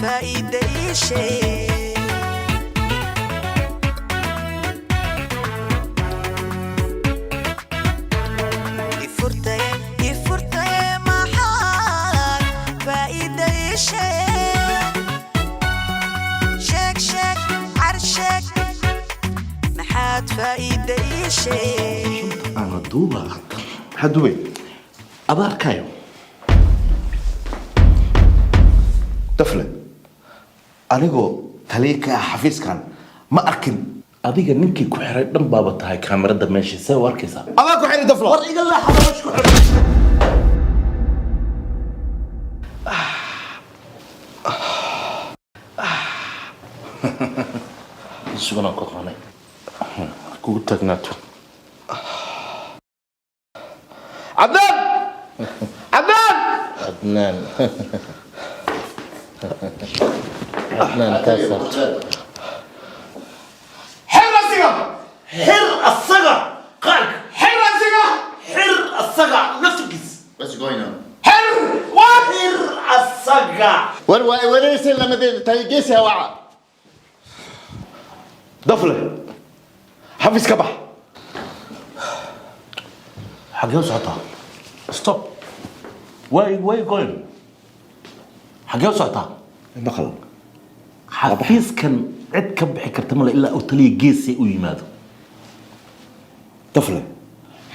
فايدة شيء يفرتي ما حال فايدة شيء شك عرشك ما حد فايدة شيء أنا دوبا حدوي أبار كايو طفلة أنيقو تليك حفيز كان ما أركن أديك نمكي كحرة دم بابا تاي كاميرا دمشي سوار كيسا أبا كحرة طفلة ورقي الله حدا مش كحرة شو أنا قطعني قلت ناتو عدنان عدنان عدنان كاسر حر الصقر قالك حر الصقر نفسكس What's going on? حر الصقر وين يصير لما تجيس يا وعى؟ دفلة حفيز كبح حاجة وسعتها ستوب واي جوين حاجة وسعتها دخل حفيز كان عد كبحي كرتمله إلا أوتلي جيسي ويماذا طفلة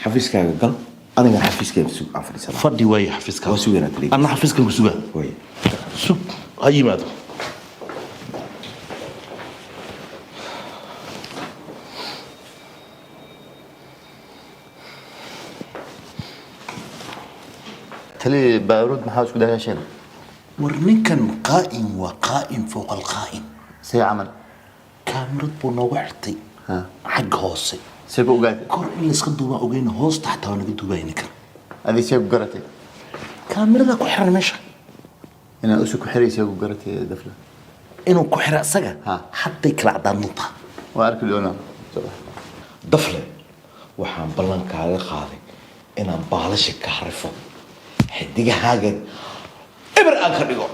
حفيز كان قال أنا حفيز كان بسوق عفري سلام فدي واي حفيز كان وسوي أنا تريد أنا حفيز كان بسوق وي سوق هاي ماذا تلي بارود محاوش كده يا شيخ ورنكن قائم وقائم فوق القائم سي عمل كاميرا بونا وحتي ها حق هوسي سيبو قاعد كور إلا سقدوا ما أوجين هوس تحت وانا قدوا بينك هذه سيبو قرتي كاميرا ذا كحر مشى أنا أسوق حري سيبو قرتي دفلة إنه كحر سجى ها. حتى يكلع دانوطة وأركل لونه دفلة وحان بلانك على قاضي إن بالش كحرفه حديقة حاجة إبر آخر يقول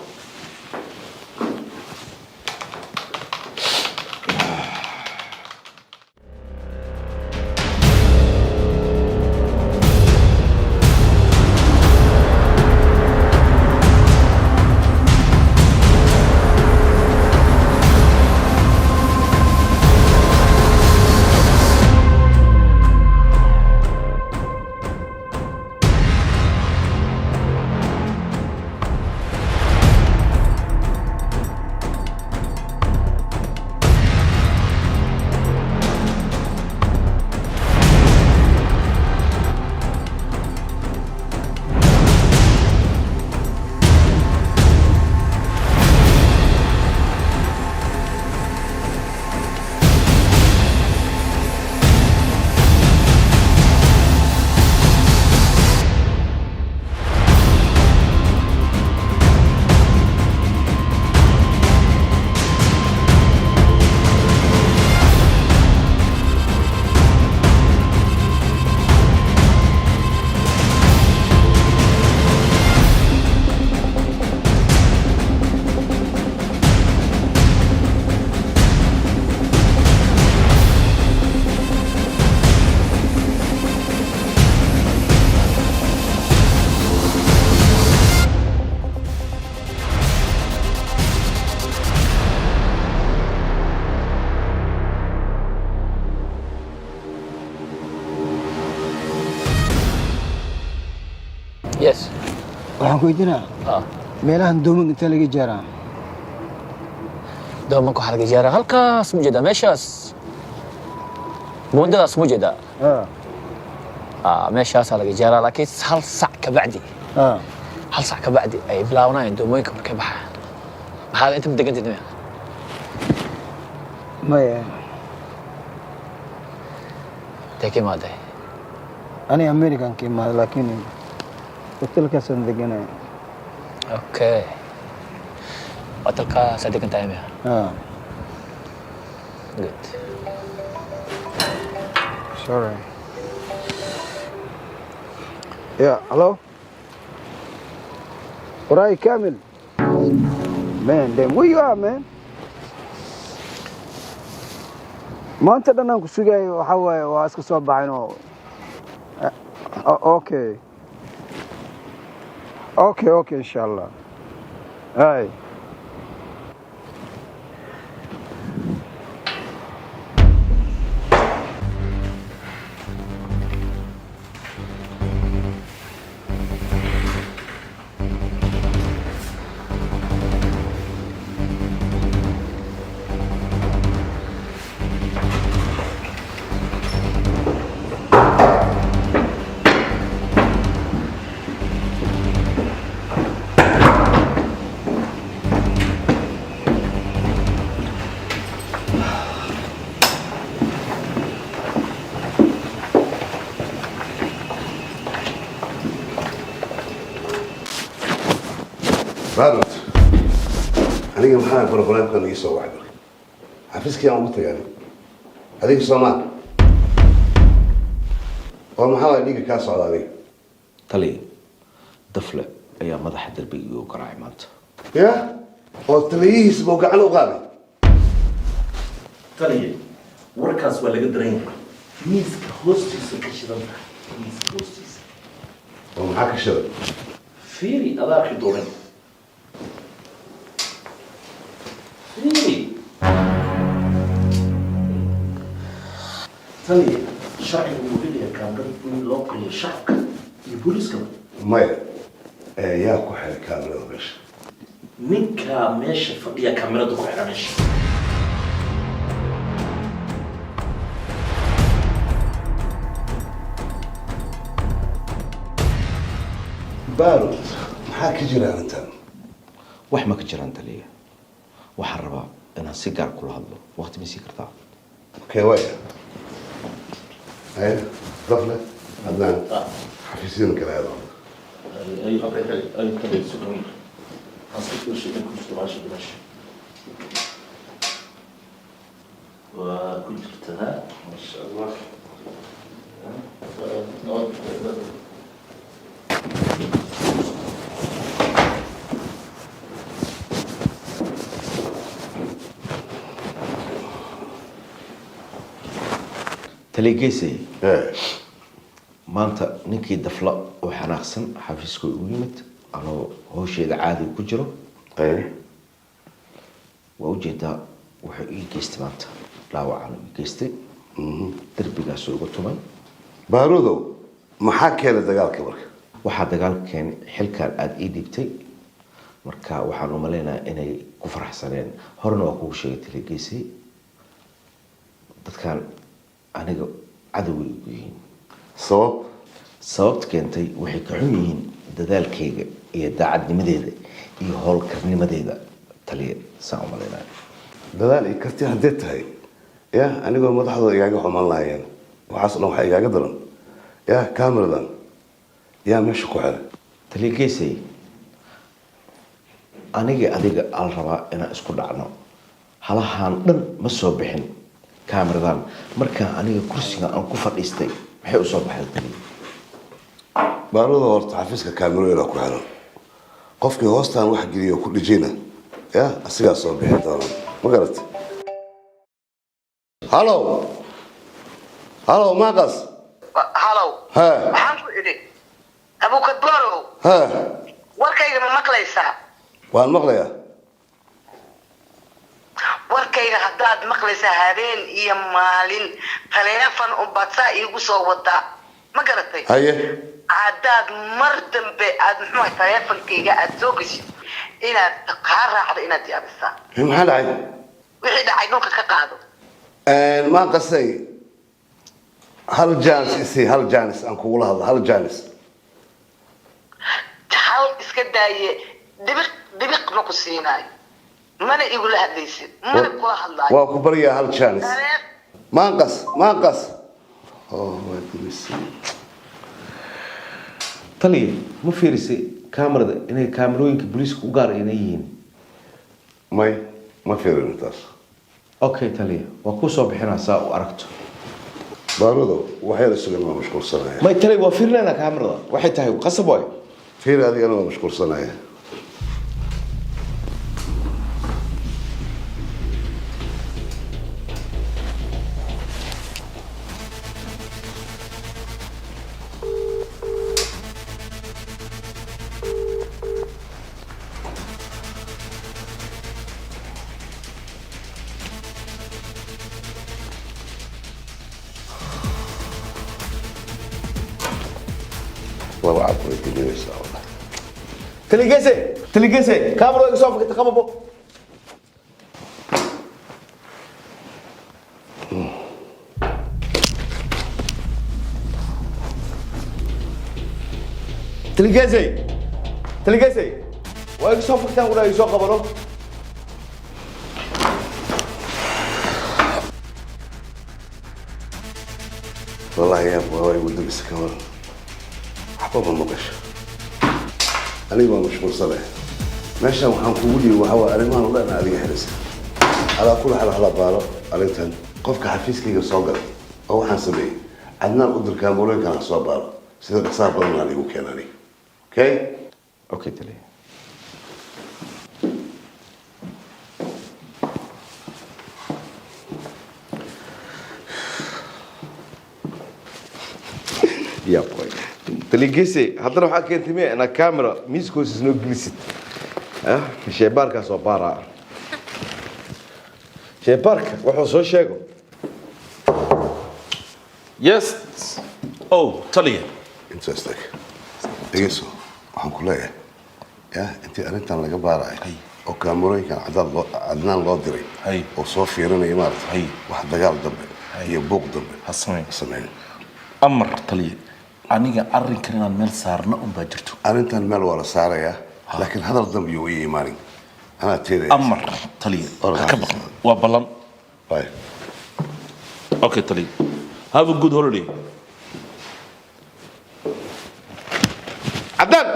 Yes. waxaan ku weydiinaa meelahan doomin inta laga jaaraa doomanka waxaa laga jaaraa halkaas ma jeedaa meeshaas buundadaas ma jeedaa meeshaasaa laga jaaraa laakiin hal sac ka bacdi ay bilaabanayaan doomooyinka markay baxaan maxaad inta degantid maya intee ka imaaday ani american ka imaada laakiin hotelkaasaan deganaya okay hotelkaasaa degan tahay miya good sorry yeah hello وراي كامل Man, damn, where you at, man? Maanta dhan aan ku sugayo waxa waaye waa iska soo baxaynoo. Okay. Okay, inshallah. Hey. بارد أنا محانا بروبلام كان يسوى واحد حفظك يا أمك يعني هذيك الصومال ومحاول يجيك كاس على هذه taliya dafle ayaa madaxa darbiga ugu garaacay maanta يا وتليه سبوق عنه وغابي taliya warkaas waa laga daran yahay miiska hoostiisa ka shidan tahay miiska hoostiisa ومعاك الشرب fiiri adaa ki dooran fiiri taliya sharcigu wuu leeyahay kaamrada in loo qoriyo shacabka iyo booliiska مايا يا كحل كامل وغش ninkaa meesha fadhiya kaamirada ku xiran meesha بارد محاك جيران أنت wax ma ka jiraan taliya waxaan rabaa inaan si gaar kula hadlo waqti ma sii kartaa كوايا هاي طفلة عدنان حفيزين كلا هذا ay taliya sugan asku sheekan ku soo raashin meesha waa ku jirtaa ma sha Allah taliya geesay إيه maanta ninkii dafla oo xanaaqsan xafiiska ugu yimid anoo howsheeda caadi ku jiro إيه waa ujeedaa wuxuu ii geystay maanta dhaawacaan ii geystay derbigaas ugu tumay بارودو محاك كان دقالك برك waxaa dagaalkeen xilkan aada ii dhiibtay marka waxaan u maleynayaa inay ku faraxsaneen horena waa kugu sheegay taliya geesay dadkan aniga cadoway ugu yihiin صواب sababta keentay waxay ka xun yihiin dadaalkayga iyo daacadnimadeeda iyo howlkarnimadeeda taliya saan u maleynayo dadaal karti haddii tahay ya anigoo madaxdooda igaaga xumaan lahaayeen waxaas dhan waxaa igaaga daran ya cameradan yaa meesha ku xiray taliya geesay aniga adiga al rabaa inaan isku dhacno halahaan dhan ma soo bixin cameradan markaan aniga kursiga aan ku fadhiistay maxay u soo baxday taliya baaruda horta xafiiska kaamirooyinaa ku xiran qofkii hoostaan wax geliyo ku dhijina ya asigaa soo bixi doona ma garatay halow maaqas halow he waxaan ku idhi abukadborow he warkayga ma maqlaysaa waan maqlayaa warkayga haddaad maqlaysaa habeen iyo maalin taleefon ubadsaa iigu soo wadaa ma garatay haye haddaad mar dambe aad muxuu taleefonkayga aad soo geshid inaad kaa raacdo inaad yaabisaa maxaa dhacay wixii dhacay dhulka ka qaado maaqasay hal jaanis isi hal jaanis aan kugula hadlo hal jaanis hal iska daaye dhibiq ma ku siinaayo mana igula hadlaysid mana kula hadlaayo waa ku baryaa hal jaanis maanqas waa dimisay taliya ma fiirisay kamarada inay kaamarooyinka booliiska u gaar inay yihiin may ma fiirin taas okay taliya waa ku soo bixinaa saa u aragto baarudo waxyar isugan waa mashquulsanaya may taliya waa fiirinaynaa kaamarada waxay tahay qasab waayo fiir adigana waa mashquulsanaya والله وعد ويديني ويسا والله. تلقيسي كاميرا يصوفك تخببو. تلقيسي ويصوفك تنقل يسوق قبله. والله يا ابو هواي ودي بس كمان حبابا ما بش انا ما مش مرسله ماشي waxaan kugu dhigi waxa waa arimahan oo dhan adiga xiriis ala kula hal baaro arintan qofka xafiiskayga soo galay oo waxaan sameeyay adnaan u dirkaa moolooyinkan soo baaro sida dhaqsaar badan aan igu keenani okay tali يا بوي تلقيسي هذا waxaa keentay ana camera miiskoos isnoo gelisid sheybaarka soo baara sheybaarka wuxuu soo sheego Yes. Oh, taliya. interesting eeso waxaan ku leeyahay intii arintan laga baaray oo kaamirooyinkan cadnaan loo diray oo soo fiirinaya maartay wax dagaal dambe iyo buuq dambe hasameyn amar taliya aniga arrinkan inaan meel saarno un baa jirto arintan meel waa la saarayaa laakiin hadal dambe iyo way imaanin ana teeday amar taliya ka baq waa balan bye okay taliya have a good holiday عدنان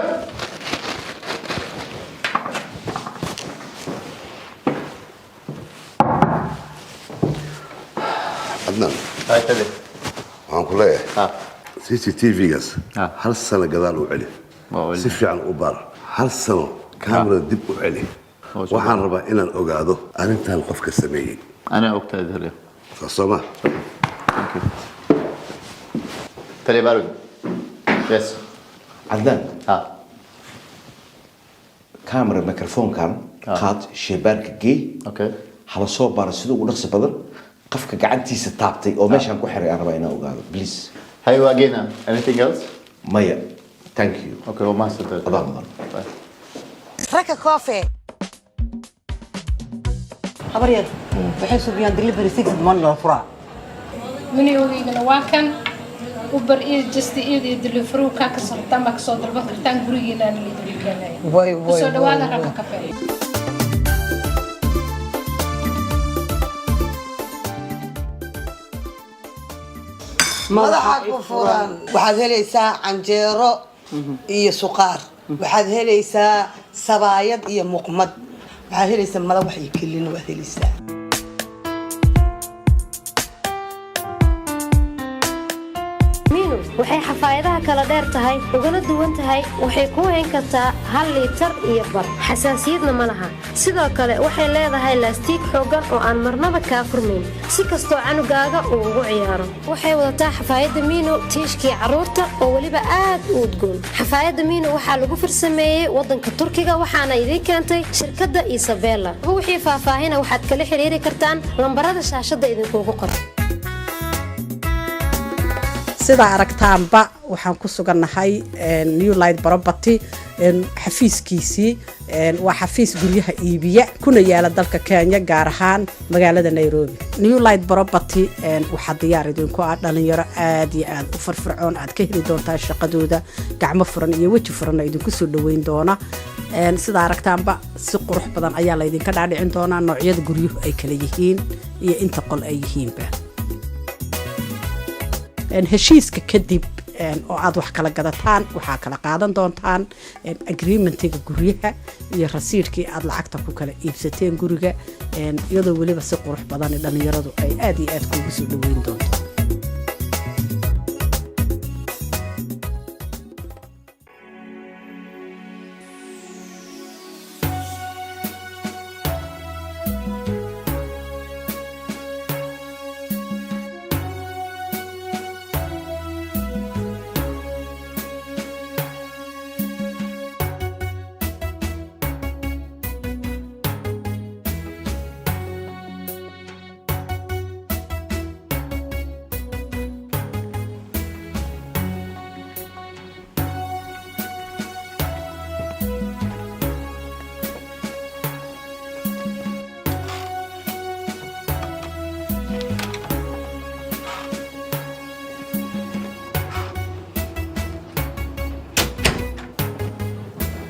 عدنان هاي تدري waxaan ku leeyahay CCTV-gaas hal sano gadaal u celi si fiican u baar hal sano kaamira dib u celi waxaan rabaa inaan ogaado arrintan qofka sameeyey أنا أقتدي هلا faasoma تلي بارد يس عدنان ها كاميرا ميكروفون كان قاد شيبارك جي أوكي hala soo baaro sida ugu dhaqso badan qofka gacantiisa taabtay oo meeshan ku xiray araba inaa ogaado please هاي واجينا anything else maya thank you أوكي وما استدعت adaa mudan raka koofe habaryar waxay subiyaan delivery 6 man la furaa winigana waa kan uber iyo just iyo delivery ka socota ma soo dalban kartaan gurigeena aan leeyahay keenay way soo dhawaada raka kafe madaxa ku furan waxaad helaysaa canjeero iyo suqaar waxaad helaysaa sabaayad iyo muqmad waxaad helaysaa madax iyo kelin waad helaysaa waxay xafaayadaha kala dheer tahay ugana duwan tahay waxay ku hayn kartaa 1 liitar iyo bar xasaasiyadna ma laha sidoo kale waxay leedahay laastiig xooggan oo aan marnaba kaa furmayn si kastoo canugaaga uu ugu ciyaaro waxay wadataa xafaayadda miino tiishkii carruurta oo weliba aad u udgoon xafaayadda miino waxaa lagu farsameeyey waddanka turkiga waxaana idiin keentay shirkadda isabella wixii faahfaahina waxaad kala xiriiri kartaan lambarada shaashadda idinkuugu qoran sida aragtaanba waxaan ku sugannahay New Light Property xafiiskiisii waa xafiis guryaha iibiya kuna yaala dalka Kenya gaar ahaan magaalada Nairobi New Light Property waxa diyaar idinku ah dhalinyaro aad iyo aad u firfircoon aad ka heli doontaa shaqadooda gacmo furan iyo waji furan idinku soo dhaweyn doona sida aragtaanba si qurux badan ayaa la idinka dhaadhicin doonaa noocyada guryuhu ay kala yihiin iyo inta qol ay yihiinba heshiiska kadib oo aad wax kala gadataan waxaa kala qaadan doontaan agreementiga guryaha iyo rasiidkii aad lacagta ku kala iibsateen guriga iyadoo weliba si qurux badan dhalinyaradu ay aad iyo aad kuugu soo dhaweyn doonto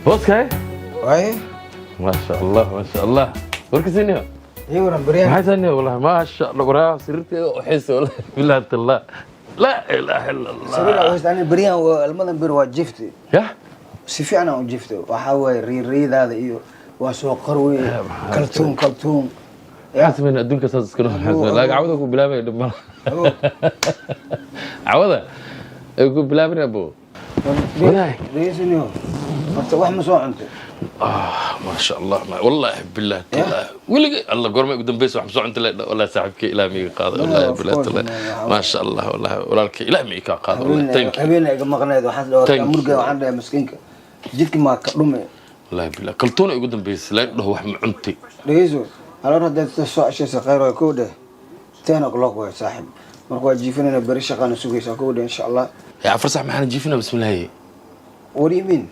بوسكاي واي ما شاء الله ما شاء الله وركزيني ايوه بريان ما حسني والله ما شاء الله وراه سرتي وحس والله بالله الله لا اله الا الله سبيل عاوز انا بريان والمدن بير واجفتي يا سيفي انا وجفته وحاوي ريد هذا ايوه واسو قروي كلتون حاسب ان الدنيا كساس كانوا لا عوضك بلا ما يدمر عوضه يقول بلا من ابو ريسنيو انت واحد مسوع انت ما شاء الله والله بالله ولا الله قرمه قدام بيس واحد مسوع انت والله صاحبك الى مي قاضي والله بالله ما شاء الله والله ولك الى مي قاضي والله ثانك هبينا مقنيد waxaan loo murga waxaan dhahay miskiinka jidka ma ka dhume والله بالله كلتون قدام بيس لا dhaho wax ma cunti ريسو هلا رد soo ashaysa khayr oo ku dheh teena qoloq way saaxib markuu jiifinayna bari shaqana sugaysa ku dheh insha Allah يا عفر صح ما احنا جيفنا بسم الله what do you mean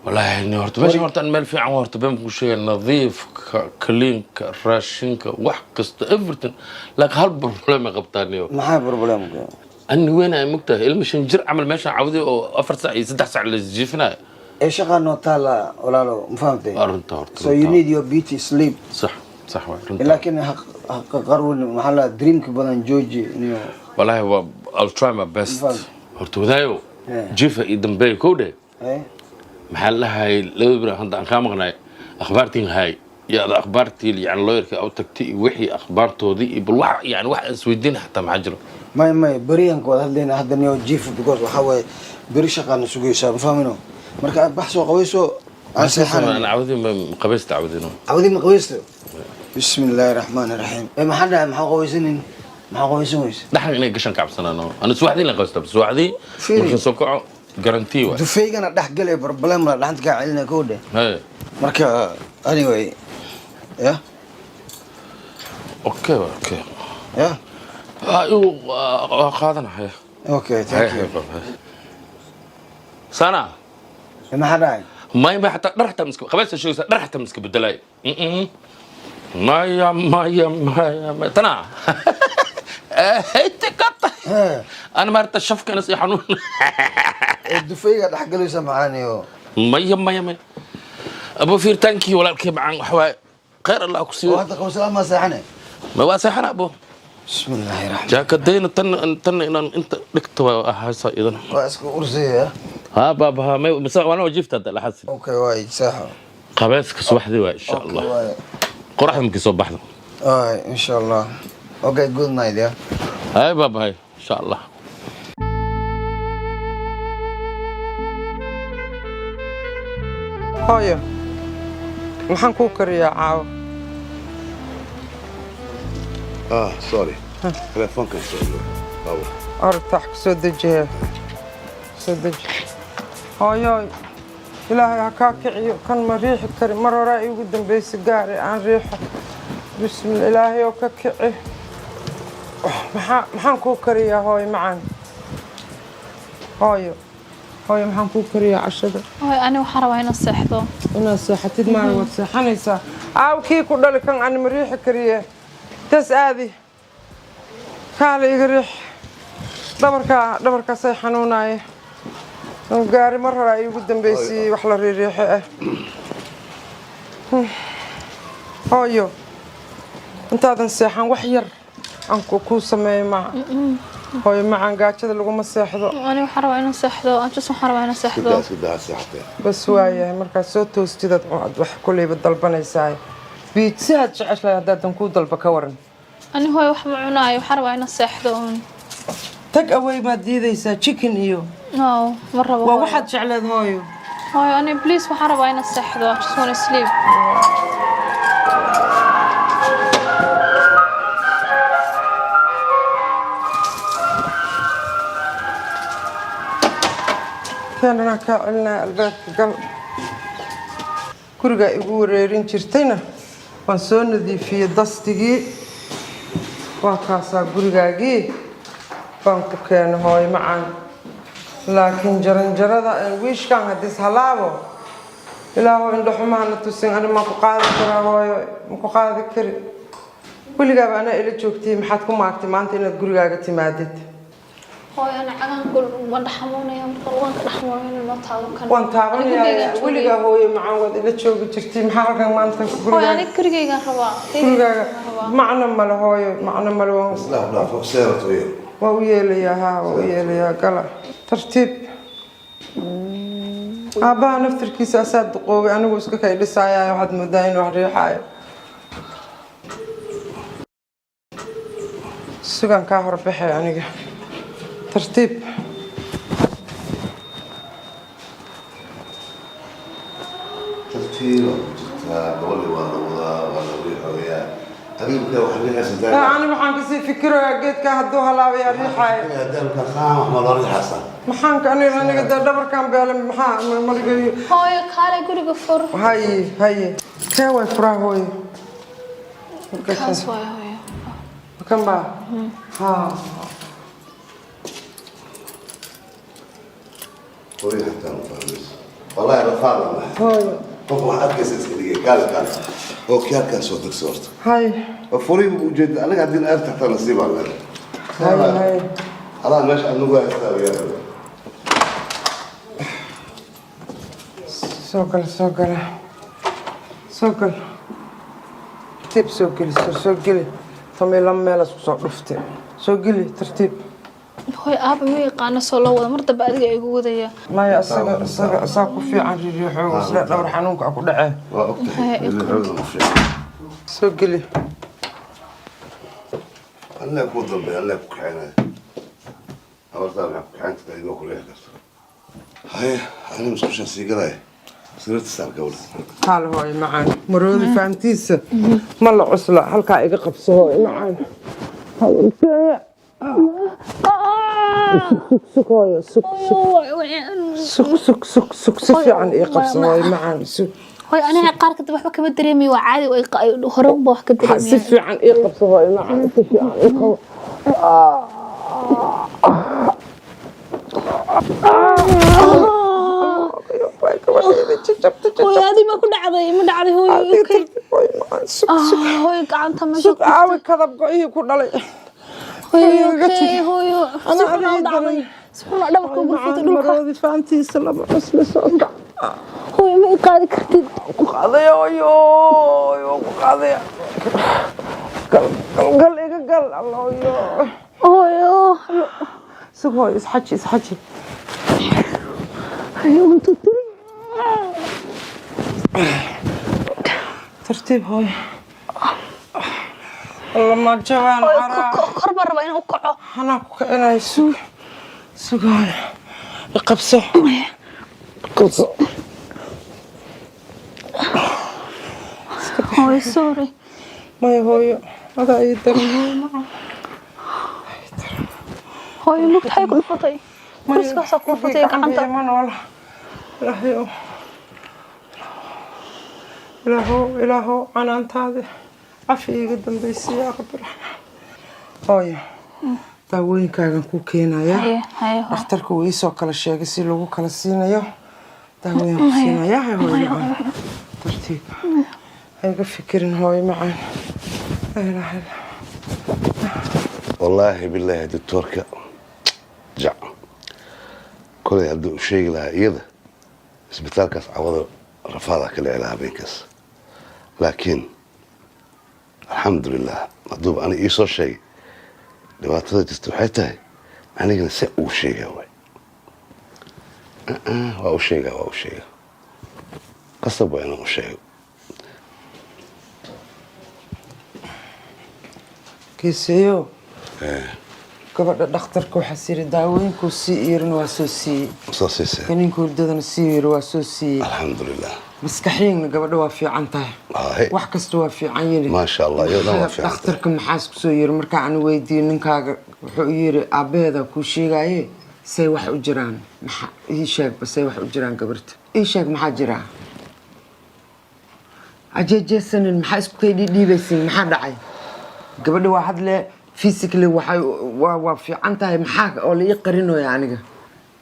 والله اني هرت ماشي هرت انا مال في عن هرت بين شيء نظيف كلين راشينك wax kasta everything لك هل بروبلم قبطاني ما بروبلم اني وين مقته المشن جر عمل ماشي عودي او 4 ساعه 6 ساعه لجيفنا ايش شغلنا طالع ولا لا ما فهمتي ارنت so you need your beauty sleep صح لكن قرر محل دريمك بدن جوجي والله هو I'll try my best هرت ودايو جيفا يدنبي كوده محلها لو برا هندا ان كامغناي اخبارتين هاي يا اخبارتي يعني لويركي او تكتي وحي اخبارتودي بالوح يعني واحد اسويدين حتى ما جرو ما بريانك ولا هدينا هذا نيو جيف بيكوز waxa way bari shaqana sugaysa ma fahmino marka baxso qawayso aan saxan انا عاودي قبيست عاودينو عاودي ما قويست بسم الله الرحمن الرحيم ما حدا ما قويسنين ما قويسويس دحن inay gashan kacabsanaano ana suwaxdii la qawsta suwaxdii markii soo kaco garanti waa dufeygana dhax galay problem la dhaxanta ka celina koode hay marka anyway ya okay ya ayu qaadanahay okay thank you sana ما حدا ما حتى درحت مسك قبلت شو درحت مسك بدلاي ما تنا انت قط انا مرت الشفكه نسي حنون الدفيقه دح قالوا سمعاني ما ابو فير تانكي ولا الكيب عن حواي خير الله كسي وهذا قوس ما ساحنه ما واسحنا ابو بسم الله الرحمن جاك الدين تن ان انت دكتوا هسه اذا واسكو ارسيه ها بابا ما بس انا وجفت هذا لحسن اوكي واي صح قباسك صباحدي ان شاء الله قرح ممكن صباحنا ان شاء الله اوكي جود نايت يا هاي بابا هاي ان شاء الله هاي maxaan kuu kariyaa caawo sorry telefoonkan soo ortax ku soo dejiye soo deji hooyoy ilaahay ha kaa kiciyo kan ma riixi kari mar horaa iigu dambaysa gaari aan riixo bismillah ilaahay oo ka kici maxaan kuu kariyaa hooyo macaan hooyo maxaan kuu kariyaa cashada ani waxaan rabaa inaan seexdo inaad seexatid maana waad seexanaysaa aaw kii ku dhali kan ani ma riixi kariye tas aadi kaala iga riix dhabarkaasay xanuunaaye gaari mar hore ay ugu dambaysiiyey wax la riiriixo ah hooyo intaadan seexan wax yar aan kuu sameeyo maa hooyo macaan gaajada laguma seexdo ani waxaan rabaa inaan seexdo waxaan rabaa inaan seexdo bas waayahay markaad soo toostidaad wax kulleyba dalbanaysaa biitsi aad jeceshahay haddaadan kuu dalba ka waran ani hooyo wax ma cunaayo waxaan rabaa inaan seexdo tag away maad diidaysaa chicken iyo no ma rabo waa waxaad jecleed hooyo ani please waxaan rabaa inaan seexdo I just want to sleep كان كعلنا البيت قل كرجع يقول رين شرتنا وانسون ذي في دستجي وكاسا كرجعي فانكو كان هاي معان لكن جردا ويش كان هديس هلاو إلا هو عنده حمانة تسين أنا ما قاعد كرا هاي ما قاعد كري كل جاب أنا إلى شوكتي محدكم معك تمانتين الكرجع تمادت hooy ana cagan kul ma dhaxmoonaya marka waan ka dhaxmoonaya ma taabo kan waan taabanaya weliga hooyo macaan wad ila joogi jirtay maxaa halkan maanta hooy ani kurigeyga rabaa kurigaaga macna ma la hooyo macna ma la لا فوكسيرة طويل waa u yeelayaa haa waa u yeelayaa gala tartiib aabbaha naftirkiisa asaa duqoobay anigu iska kay dhisaaya waxaad moodaa in wax riixaayo sugan kaa horbaxay aniga tartiib ترتيب قولي ولا ويا أبيك وحبيها سداد أنا ما حنك سي فكرة جيت كهدوها لا ويا ريحة دالك خام أحمد ريحة صح ما حنك أنا قد دبر كان بيعلم ما لقي hooy kaale guriga fur هاي كاوي فرا هوي kaas waay hooy كم با ها قولي حتى مفهمس والله أنا فاهم هاي قف واحد كيس كذي قال أوكي كان صوتك صورت هاي فوري وجد أنا قاعدين أرتاح ترى نصيب على هاي خلاص ماشي أنا نقول أستوي سوكل ترتيب سوكل طمي لما لا صرفت سوكلي ترتيب hooy aaba ma yaqaano soo loo wada mar dambe adiga igu wadaya maya asaga ku fiican riixo isla dhawr xanuunka ku dhacay waa ogtahay soo geli alla ku dambe alla ku kaxayna awarta ma ku kaxayna taydo ku leeyahay hay ana musqusha siigalay sirta sarka wala hal hooy macaan maroodi faantiisa ma la cusla halka iga qabso hooy macaan سك هاي سك fiican ii qabso way macaan sug hooy aniga qaar ka dib waxba kama dareemay waa caadi way hore u wax ka dareemay si fiican ii qabso way macaan si fiican ii qabo hooy adi ma ku dhacday ma dhacday hooy hooy gacanta ma sug aawi kadab go'ii ku dhalay hooy أنا أريد سبحان الله دبرك وقفت دولك مرودي فانتي سلام أصل صوت هو ما يقال كرتيد قاضي يو قاضي قال الله يو سوي اسحجي ايوه انت ترتيب هاي والله ما جوان قرب ربا انه كعو انا كأنا سوغاي يقبصو هاي سوري ما هوي هذا يدري هاي لوك هاي كل فطي بس بس كل فطي كعنت من والله إلهو أنا أنت هذا عفي قدام بيسي يا رب الرحمن هاي daawooyinkaagan ku keenaya dhakhtarka wuu iisoo kala sheegay si lagu kala siinayo daawooyin ku siinaya hooyo macaan tartiib hayga fikirin hooyo macaan wallaahi bilaahi doctoorka jac kolay hadduu u sheegi lahaa iyada isbitaalkaas cawada rafaadaa ka dhici lahaa habeenkaas laakiin alxamdulilah hadduuba ani iisoo sheegay dhibaatada jirta waxay tahay anigana se uu sheegaa waay waa u sheegaa qasab waa inaan u sheego geeseeyo gabadha dhakhtarka waxaa siri daawooyinkuu sii iirina waa soo siiyey soo siisay kaniinka hurdadana sii iiri waa soo siiyey alxamdulilah maskaxiigna gabadha waa fiican tahay wax kasta waa fiican yiri maasha allah iyadana waa fiican dhakhtarka maxaas ku soo yiri marka aan weydiiyey ninkaaga wuxuu yiri aabeeda ku sheegaye say wax u jiraan maxaa ii sheegba say wax u jiraan gabarta ii sheeg maxaa jira ajeejeesanin maxaa isku kay dhiibaysin maxaa dhacay gabadha waa hadle physically waa fiican tahay maxaa oo la ii qarinayo aniga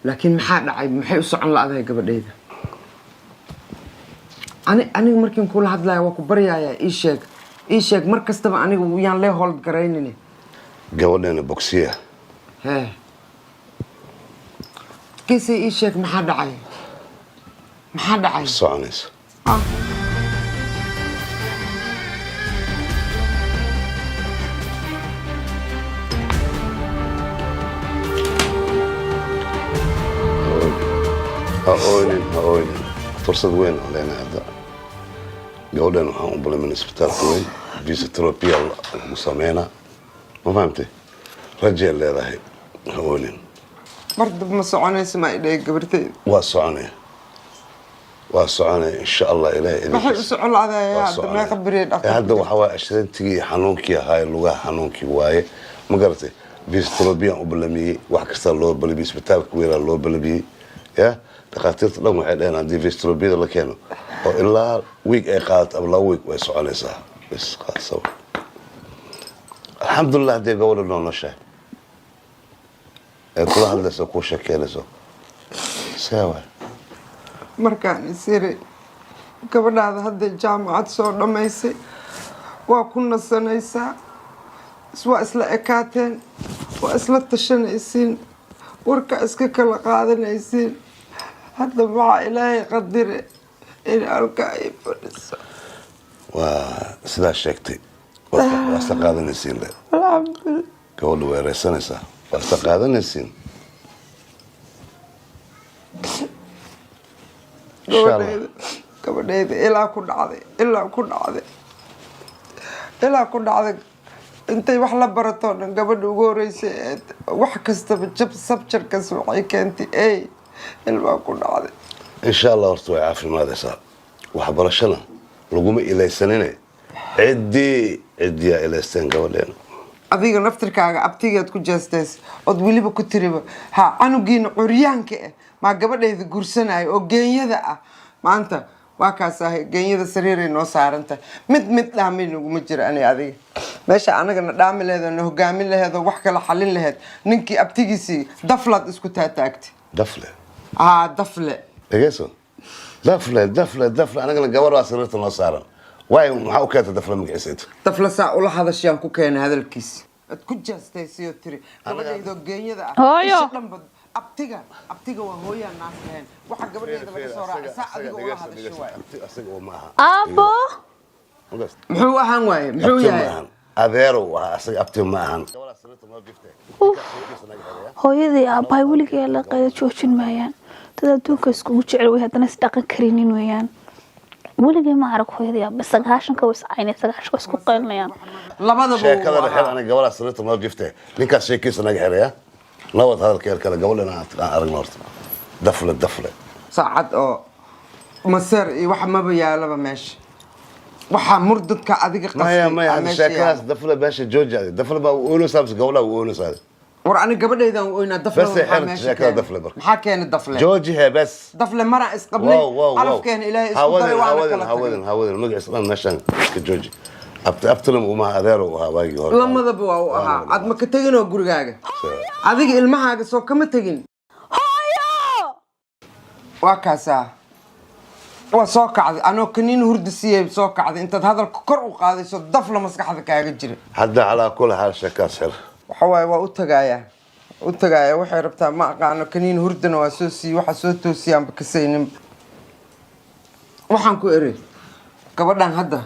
laakiin maxaa dhacay maxay u socon la'dahay gabadhayda aniga markiin kula hadlaya waa ku baryayaa ii sheeg mar kastaba aniga yaan lee hold garaynine gabadheena bogsiya geesay ii sheeg maxaa dhacay maxaa dhacay soconaysa ha ooynin fursad weyn oo leenahay hadda gabadhan waxaan u balamin isbitaalka weyn fisioterapia lagu sameynaa ma fahamtay rajay leedahay ha ooynin mar dab ma soconaysa ma idhay gabartayda waa soconaya insha allah ilaahay maxay u socon laadayaa hadda meeqa beriya dhaqan hadda waxaa waaye ashrantigii xanuunkii ahaa lugaha xanuunkii waaye ma garatay fisioterapia u balamiyey wax kasta loo balamiyey isbitaalka weynaa loo balamiyey ya dhakhaatiirta dhan waxay dhaheen haddii fisioterapiyada la keeno oo ilaa wiig ay qaadato ama laba wiig way soconaysaa bas qaasaba alxamdulilah haddii gabadha noo noshahay ee kula hadlayso kuu sheekeynayso see waay markaan isiri gabadhaada hadday jaamacad soo dhammaysay waa ku nasanaysaa waa isla ekaateen waa isla tashanaysiin warka iska kala qaadanaysiin hadda maxaa ilaahay qadire in halka ay fadhiso waa sidaa sheegtay waa isla qaadanaysiin le gabadha way reysanaysaa waa isla qaadanaysiin gabadhayda ilaa ku dhacday intay wax la baratoo dhan gabadha ugu horeysay wax kastaba sabjarkas waxay keentay ilmaa ku dhacday insha allah horta way caafimaadaysaa waxbarashana laguma ilaysanine ciddiyaa ilaysteen gabadheena adiga naftirkaaga abtigeed ku jeestays ood weliba ku tiriba ha canugiina curyaanka ah maa gabadhayda gursanayo oo geenyada ah maanta waa kaas ahay geenyada sariiray noo saaranta mid dhaamay naguma jira ani adiga meesha anagana dhaami laheed oo na hogaamin laheed oo wax kala xalin laheed ninkii abtigiisii daflaad isku taataagtay dafle dafle dhegeyso dafle anagana gabar waa sariirta noo saaran waay maxaa u keentay dafle magaciisa dafle saa ula hadashayaan ku keenay hadalkiisi ad ku jeestaysayoo tiri gabadhaydoo geenyada ah dhanba abtiga waa hooyaa naas lahayn waxa gabadheeda laga soo raacay saa adiga ula hadasho waay aabo muxuu ahaan waaye muxuu yahay adeerow ah asaga abti ma ahan hooyadii aabbahay weligii la qayda joojin maayaan dad adduunka iskugu jecel way haddana is dhaqan karinin weeyaan weligii ma arag hooyadii aabba sagaashanka way iscaynay sagaashanka isku qaynayaan labadaba sheekadana xil aniga gabadha sariirta noo jiftay ninkaas sheekiisa naga xiraya nabad hadalkeer kale gabadhan aan aragno horta dafle saacad oo maseer iyo wax maba yaalaba meesha waxaa murdadka adiga maya sheekadaas dafle meesha jooji dafle baa oolosaamis gabadhaa oolosaaday war ani gabadhaydan oynaa dafle maxaa keenay dafle jooji hee bes dafle maraan isqablay calafkeena ilaahay isku daray waana kala tagay hawadin magaciisa dhan meeshaan ka jooji abtilam umaha adeero u ahaa waagii hore lamadaba waa u ahaa aad ma ka teginoo gurigaaga adiga ilmahaaga soo kama tegin waa kaasaa waa soo kacday anoo kaniin hurda siiyay soo kacday intaad hadalka kor u qaadayso dafla maskaxda kaaga jira hadda calaa kula xaal sheekaas xir waxa waaye waa u tagayaa waxay rabtaa ma aqaano kaniin hurdana waa soo siiyey waxa soo toosiyaanba kasaynin waxaan ku eri gabadhan hadda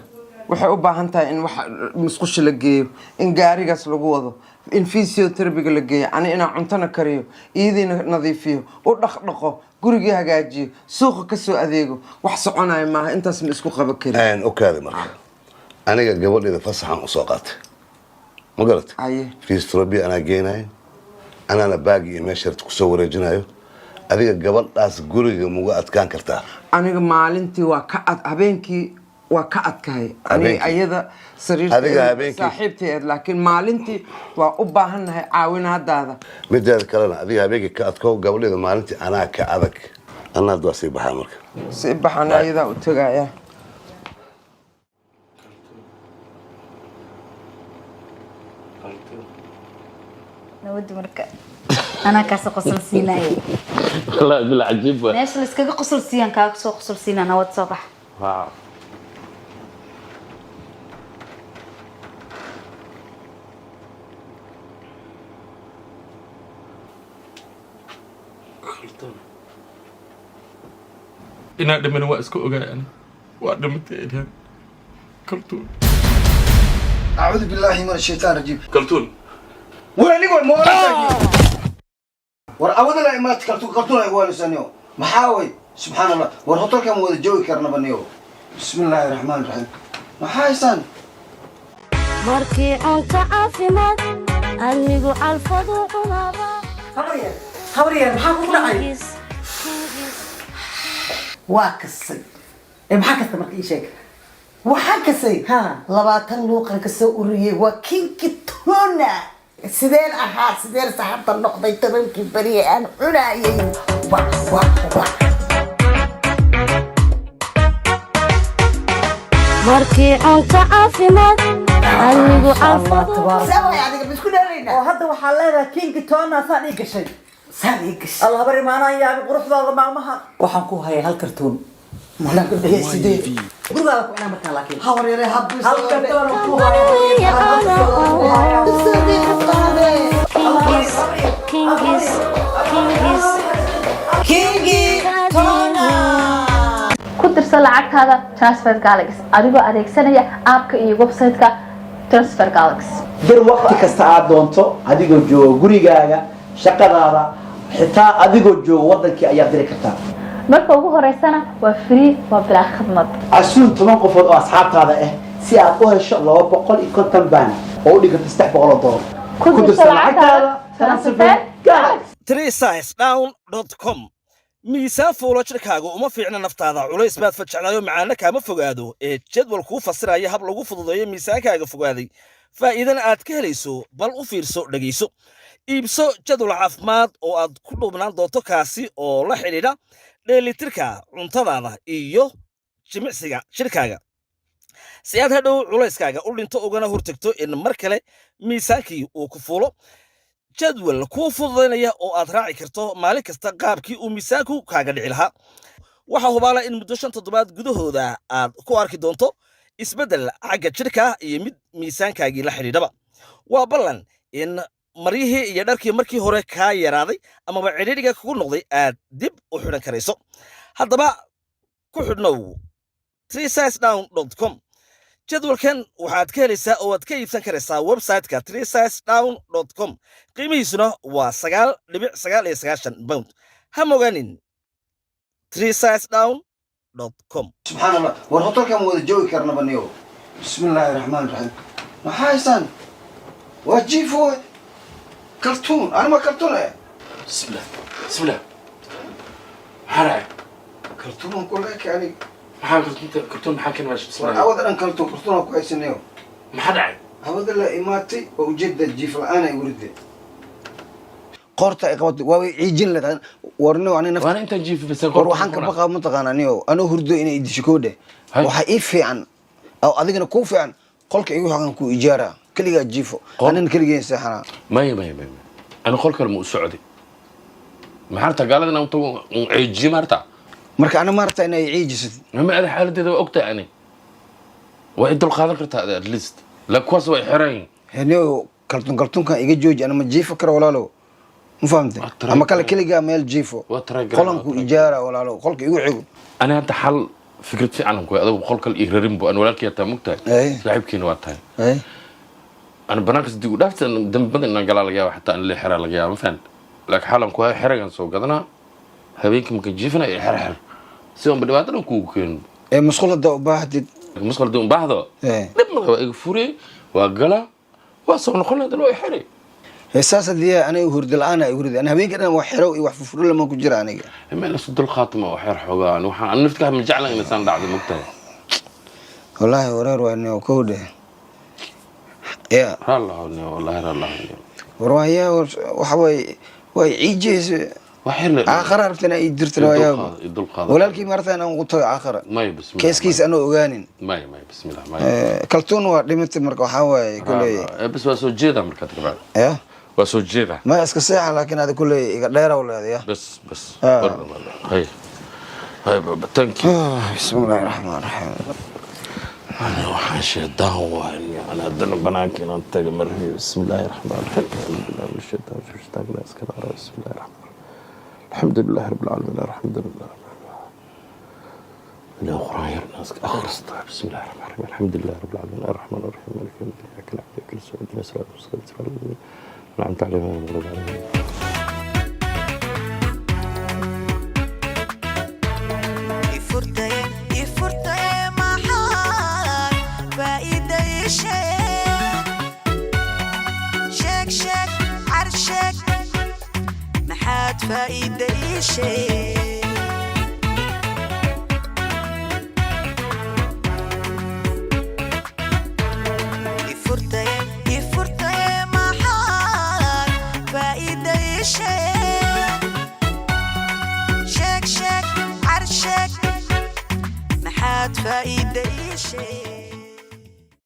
waxay u baahan tahay in wax musqusha la geeyo in gaarigaas lagu wado in physiotherapy la geeyo ani inaan cuntona kariyo iyadiina nadiifiyo u dhaqdhaqo gurigii hagaajiyo suuqa ka soo adeego wax soconayo maaha intaas ma isku qaba karin okaadi marka aniga gabadheeda fasaxan usoo qaatay ma garat physiotherapy anaa geenayo anaana baagi iyo meesharta kusoo wareejinayo adiga gabadhaas guriga muga adkaan kartaa aniga maalintii waa ka habeenkii waa ka adkahay ayada sariirtasaaxiibteed laakiin maalintii waa u baahannahay caawinaadaada mideeda kalena adiga habeenkii ka adko gabadheeda maalintii anaa ka adag anaad waa sii baxaa marka sii baxana ayadaa u tagaya nabad marka anaa kaasoo qosol siinaya والله بالله عجيب meesha la iskaga qosol siiyaan kaaga soo qosol siinaa nabad soo bax واو خلطان inaa dhamana waa iska ogaay ani waa dhamatay ilhaan kaltuun أعوذ بالله من الشيطان الرجيم kaltuun ولا نقول مولانا ورأود لا إمات كرتون أقوال سنيو محاوي سبحان الله ورهطر كم وذا جوي كرنا بنيو بسم الله الرحمن الرحيم محايسان markii cunto caafimaad anigu calfadu cunaba habaryeer maxaa kugu dhacay waa kasay maxaa kasta marka ii sheeg waxaan kasay 20 luuqan ka soo uriyay waa kinki tuna sideen ahaa sideen saxabta noqday tobankii bari aan cunayay markii cunto caafimaad anigu calfadu sabay adiga bisku dheerayna oo hadda waxaa leedahay kinki tuna saan ii gashay الله بري معنا يا قروح ذا مالمها وحنكو هاي هالكرتون مهلا قبل سيدي قول هذا أنا مكان لكن حور يا رهاب هالكرتون كينجي تونا ku dirsan lacagtaada transfer galaxy adigoo adeegsanaya app-ka iyo website-ka transfer galaxy dir waqti kasta aad doonto adigoo jooga gurigaaga shaqadaada xitaa adigoo jooga wadankii ayaad diri kartaa marka ugu horeysana waa free waa bilaa khidmad casuun 10 qofood oo asxaabtaada ah si aad u hesho 250 baan oo u dhiganta $300 ku dirsan lacagtaada transfer galaxy 3sizedown.com miisaan fuulo jirkaaga uma fiicna naftaada culays baad fajacnaayo macaana kaama fogaado ee jadwal kuu fasiraya hab lagu fududeeyo miisaankaaga fogaaday faa'iidana aad ka helayso bal u fiirso dhegayso iibso jadwal caafimaad oo aad ku dhuubnaan doonto kaasi oo la xidhiidha dheelitirka cuntadaada iyo jimicsiga jirkaaga si aad hadhow culayskaaga u dhinto ugana hortagto in mar kale miisaankii uu ku fuulo jadwal kuu fududaynaya oo aad raaci karto maalin kasta qaabkii uu miisaanku kaaga dhici lahaa waxaa hubaala in muddo 5 toddobaad gudahooda aad ku arki doonto isbeddel xagga jirka iyo mid miisaankaagii la xidhiidhaba waa ballan in maryihii iyo dharkii markii hore kaa yaraaday amaba cidhiidhiga kugu noqday aad dib u xidhan karayso haddaba ku xidhnow 3sizedown.com jadwalkan waxaad ka helaysaa oo aad ka iibsan karaysaa website-ka 3sizedown.com qiimihiisuna waa 9.99 pound ha mogaanin 3sizedown.com سبحان الله ورهطر كم وذا جوي كرنا بنيو بسم الله الرحمن الرحيم محايسان وجيفو كرتون أنا ما كرتون بسم الله بسم الله حرام كرتون كل هيك يعني maxaa kartuun maxaa kan meesha bismillah أود أن كرتون كرتون كويس إنه maxaa dhacay أود لا إماتي وجد الجيف أنا يورد قرطة إقامة ويجين لك ورنو أنا نفس وأنا أنت جيف بس وروحان كبقى منطقة نيو أنا هردو إني إدي شكودة وحقيف عن أو أذيك أنا كوفي عن قولك إيوه عن كو إجارة كل جا جيفو أنا كل جا إنسان ما أنا قولك المو السعودي محارتا قال أنا أنتو عيجي مرتا marka ana maarta inay ciijisid ma ada xaaladeeda waa ogtahay ani waa idul qaadan kartaa at least la kuwaas way xireen heno kartunka iga jooji ana ma jiifo karo walaalo ma fahamtay ama kala kaliga meel jiifo qolanku ijaara walaalo qolka igu xigo ana hadda xal fikrad fiican ku adigu qolka igrarin buu an walaalkii taa mugtahay saaxiibkiina waa tahay ana banaanka sidii u dhaaftan dambadan inaan galaa laga yaabo xataa in la xiraa laga yaabo ma fahamtay laakiin xalan ku xiragan soo gadana habeenkii marka jiifana ay xirxir سيوم بدوات أنا كوكين. مسخلة ده باهدي. مسخلة ده باهده. لما هو يفوري وقلا وصل نخلنا ده لو يحري. الساسة دي أنا يهرد الآن يهرد أنا هبيك أنا وحرو يوحفر لما كجرا أنا. ما نصد الخاتمة وحر حوجان أنا نفتح من جعل الإنسان بعد المقتل. والله ورا إنه وكوده. يا. الله والله. وروايا وحوي ويعيجز. آخر عرفتنا يدرت له يا ولكن مرة أنا قلت آخر ما بسم الله كيس أنا أغانين ما بسم الله ما كلتون ودمت مركو حواي كله بس واسو جيدا مركات كبار إيه واسو جيدا ما أسك ساعة لكن هذا كله يقدر ولا هذا بس هاي تانك بسم الله الرحمن الرحيم أنا وحش دعوة أنا أدنى بناك أنا أنتج بسم الله الرحمن الرحيم الحمد لله من الشيطان بسم الله الرحمن الحمد لله رب العالمين الحمد لله لا قرآن يا ناس أخرس. بسم الله الرحمن الرحيم الحمد لله رب العالمين الرحمن الرحيم مالك يوم الدين إياك نعبد وإياك نستعين اهدنا الصراط المستقيم صراط الذين أنعمت عليهم غير المغضوب عليهم. فايدة شيء يفرطي ما حال فايدة شيء شك عرشك ما حد فايدة شيء